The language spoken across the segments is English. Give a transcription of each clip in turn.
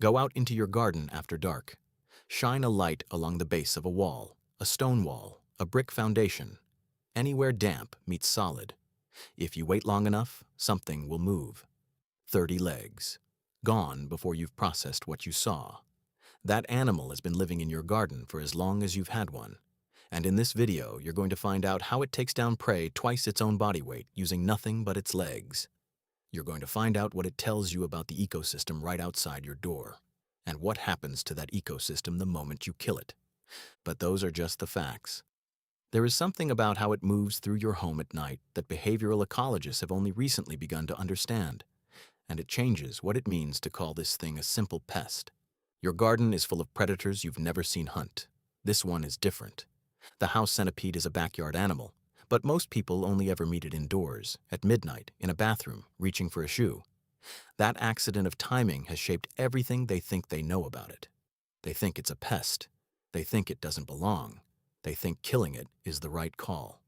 Go out into your garden after dark. Shine a light along the base of a wall, a stone wall, a brick foundation. Anywhere damp meets solid. If you wait long enough, something will move. 30 legs. Gone before you've processed what you saw. That animal has been living in your garden for as long as you've had one. And in this video, you're going to find out how it takes down prey twice its own body weight using nothing but its legs. You're going to find out what it tells you about the ecosystem right outside your door, and what happens to that ecosystem the moment you kill it. But those are just the facts. There is something about how it moves through your home at night that behavioral ecologists have only recently begun to understand, and it changes what it means to call this thing a simple pest. Your garden is full of predators you've never seen hunt. This one is different. The house centipede is a backyard animal, but most people only ever meet it indoors, at midnight, in a bathroom, reaching for a shoe. That accident of timing has shaped everything they think they know about it. They think it's a pest. They think it doesn't belong. They think killing it is the right call.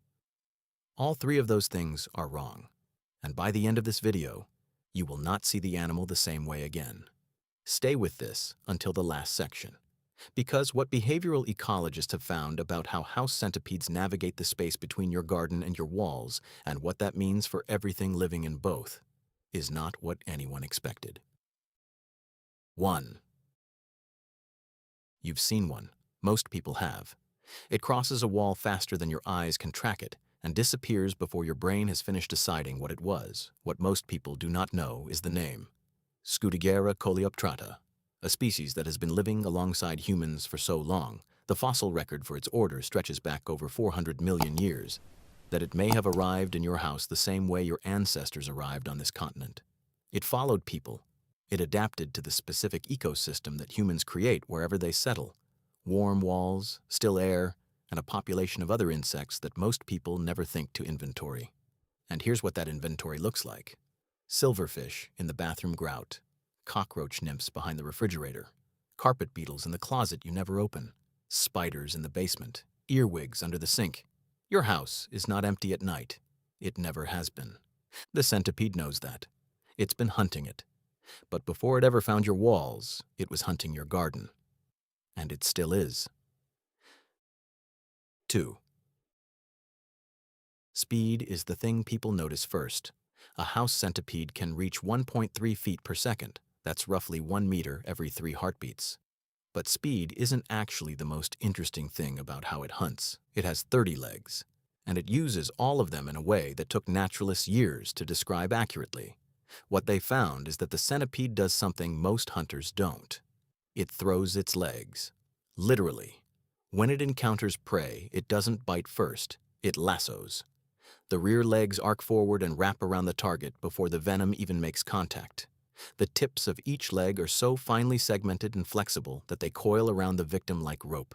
All three of those things are wrong, and by the end of this video, you will not see the animal the same way again. Stay with this until the last section, because what behavioral ecologists have found about how house centipedes navigate the space between your garden and your walls and what that means for everything living in both is not what anyone expected. 1. You've seen one. Most people have. It crosses a wall faster than your eyes can track it and disappears before your brain has finished deciding what it was. What most people do not know is the name. Scutigera coleoptrata, a species that has been living alongside humans for so long, the fossil record for its order stretches back over 400 million years, that it may have arrived in your house the same way your ancestors arrived on this continent. It followed people. It adapted to the specific ecosystem that humans create wherever they settle. Warm walls, still air, and a population of other insects that most people never think to inventory. And here's what that inventory looks like. Silverfish in the bathroom grout, cockroach nymphs behind the refrigerator, carpet beetles in the closet you never open, spiders in the basement, earwigs under the sink. Your house is not empty at night. It never has been. The centipede knows that. It's been hunting it. But before it ever found your walls, it was hunting your garden. And it still is. 2. Speed is the thing people notice first. A house centipede can reach 1.3 feet per second. That's roughly 1 meter every 3 heartbeats. But speed isn't actually the most interesting thing about how it hunts. It has 30 legs, and it uses all of them in a way that took naturalists years to describe accurately. What they found is that the centipede does something most hunters don't. It throws its legs. Literally. When it encounters prey, it doesn't bite first, it lassos. The rear legs arc forward and wrap around the target before the venom even makes contact. The tips of each leg are so finely segmented and flexible that they coil around the victim like rope.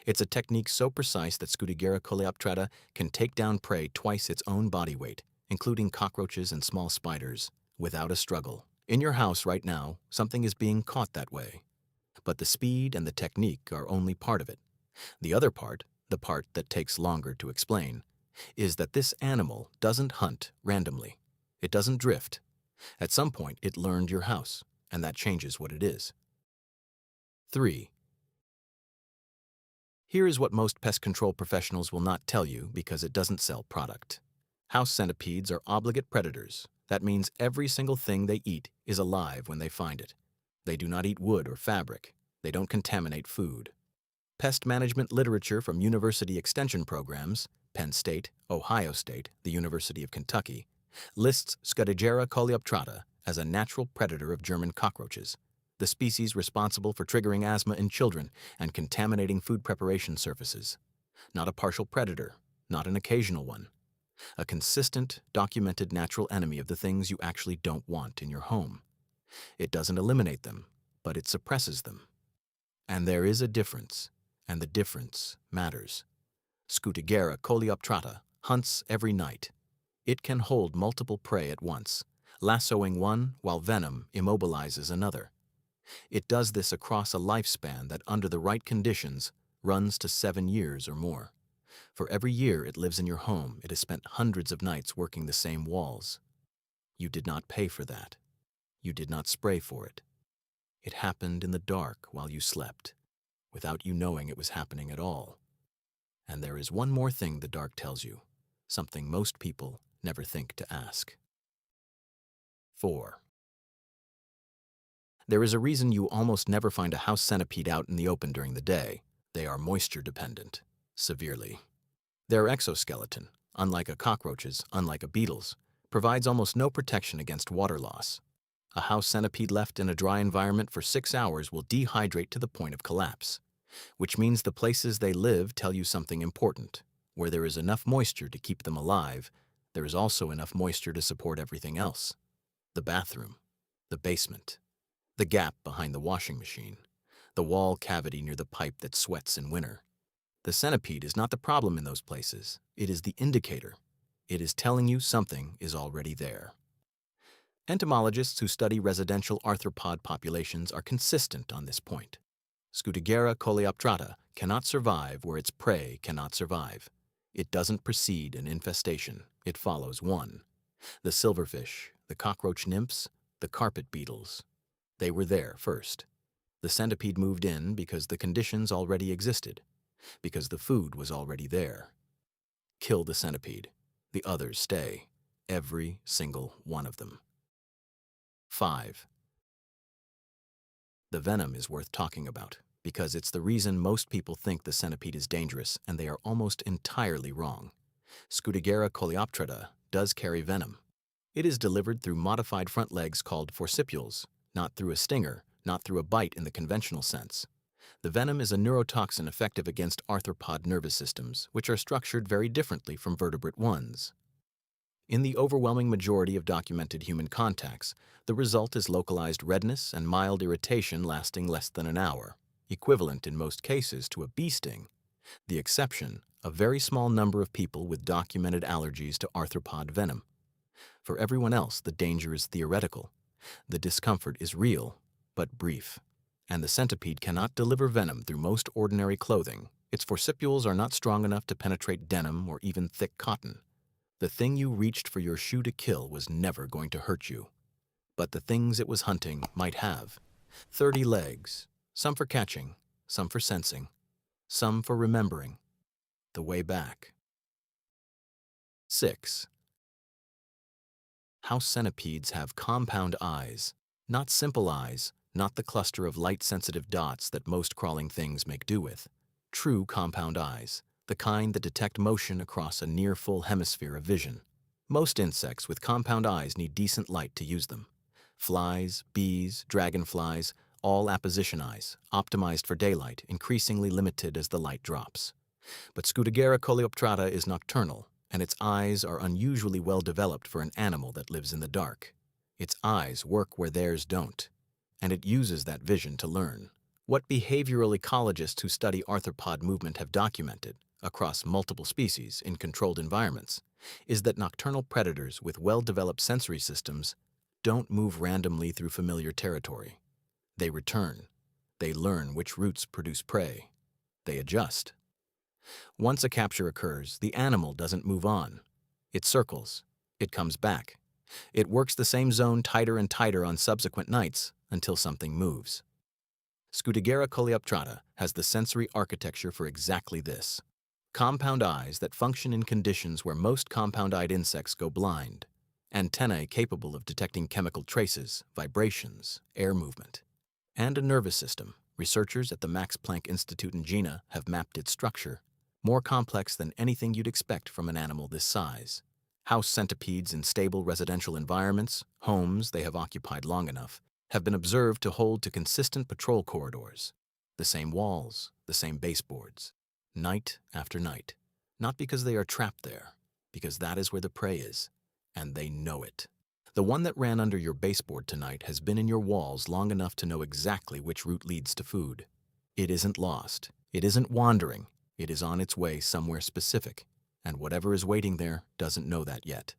It's a technique so precise that Scutigera coleoptrata can take down prey twice its own body weight, including cockroaches and small spiders, without a struggle. In your house right now, something is being caught that way. But the speed and the technique are only part of it. The other part, the part that takes longer to explain, is that this animal doesn't hunt randomly. It doesn't drift. At some point, it learned your house, and that changes what it is. 3. Here is what most pest control professionals will not tell you because it doesn't sell product. House centipedes are obligate predators. That means every single thing they eat is alive when they find it. They do not eat wood or fabric. They don't contaminate food. Pest management literature from university extension programs, Penn State, Ohio State, the University of Kentucky, lists Scutigera coleoptrata as a natural predator of German cockroaches, the species responsible for triggering asthma in children and contaminating food preparation surfaces. Not a partial predator, not an occasional one. A consistent, documented natural enemy of the things you actually don't want in your home. It doesn't eliminate them, but it suppresses them. And there is a difference, and the difference matters. Scutigera coleoptrata hunts every night. It can hold multiple prey at once, lassoing one while venom immobilizes another. It does this across a lifespan that, under the right conditions, runs to 7 years or more. For every year it lives in your home, it has spent hundreds of nights working the same walls. You did not pay for that. You did not spray for it. It happened in the dark while you slept, without you knowing it was happening at all. And there is one more thing the dark tells you, something most people never think to ask. 4. There is a reason you almost never find a house centipede out in the open during the day. They are moisture dependent, severely. Their exoskeleton, unlike a cockroach's, unlike a beetle's, provides almost no protection against water loss. A house centipede left in a dry environment for 6 hours will dehydrate to the point of collapse, which means the places they live tell you something important. Where there is enough moisture to keep them alive, there is also enough moisture to support everything else. The bathroom, the basement, the gap behind the washing machine, the wall cavity near the pipe that sweats in winter. The centipede is not the problem in those places. It is the indicator. It is telling you something is already there. Entomologists who study residential arthropod populations are consistent on this point. Scuttigera coleoptrata cannot survive where its prey cannot survive. It doesn't precede an infestation. It follows one. The silverfish, the cockroach nymphs, the carpet beetles. They were there first. The centipede moved in because the conditions already existed, because the food was already there. Kill the centipede. The others stay. Every single one of them. 5. The venom is worth talking about, because it's the reason most people think the centipede is dangerous, and they are almost entirely wrong. Scuttigera coleoptrata does carry venom. It is delivered through modified front legs called forcipules, not through a stinger, not through a bite in the conventional sense. The venom is a neurotoxin effective against arthropod nervous systems, which are structured very differently from vertebrate ones. In the overwhelming majority of documented human contacts, the result is localized redness and mild irritation lasting less than an hour, equivalent in most cases to a bee sting. The exception, a very small number of people with documented allergies to arthropod venom. For everyone else, the danger is theoretical. The discomfort is real, but brief. And the centipede cannot deliver venom through most ordinary clothing. Its forcipules are not strong enough to penetrate denim or even thick cotton. The thing you reached for your shoe to kill was never going to hurt you. But the things it was hunting might have. 30 legs, some for catching, some for sensing, some for remembering. The way back. 6. House centipedes have compound eyes, not simple eyes, not the cluster of light-sensitive dots that most crawling things make do with. True compound eyes, the kind that detect motion across a near-full hemisphere of vision. Most insects with compound eyes need decent light to use them. Flies, bees, dragonflies, all apposition eyes, optimized for daylight, increasingly limited as the light drops. But Scuttigera coleoptrata is nocturnal, and its eyes are unusually well developed for an animal that lives in the dark. Its eyes work where theirs don't, and it uses that vision to learn. What behavioral ecologists who study arthropod movement have documented, across multiple species in controlled environments, is that nocturnal predators with well-developed sensory systems don't move randomly through familiar territory. They return. They learn which routes produce prey. They adjust. Once a capture occurs, the animal doesn't move on. It circles. It comes back. It works the same zone tighter and tighter on subsequent nights until something moves. Scuttigera coleoptrata has the sensory architecture for exactly this. Compound eyes that function in conditions where most compound-eyed insects go blind. Antennae capable of detecting chemical traces, vibrations, air movement. And a nervous system. Researchers at the Max Planck Institute in Jena have mapped its structure, more complex than anything you'd expect from an animal this size. House centipedes in stable residential environments, homes they have occupied long enough, have been observed to hold to consistent patrol corridors. The same walls, the same baseboards. Night after night. Not because they are trapped there, because that is where the prey is, and they know it. The one that ran under your baseboard tonight has been in your walls long enough to know exactly which route leads to food. It isn't lost. It isn't wandering. It is on its way somewhere specific, and whatever is waiting there doesn't know that yet.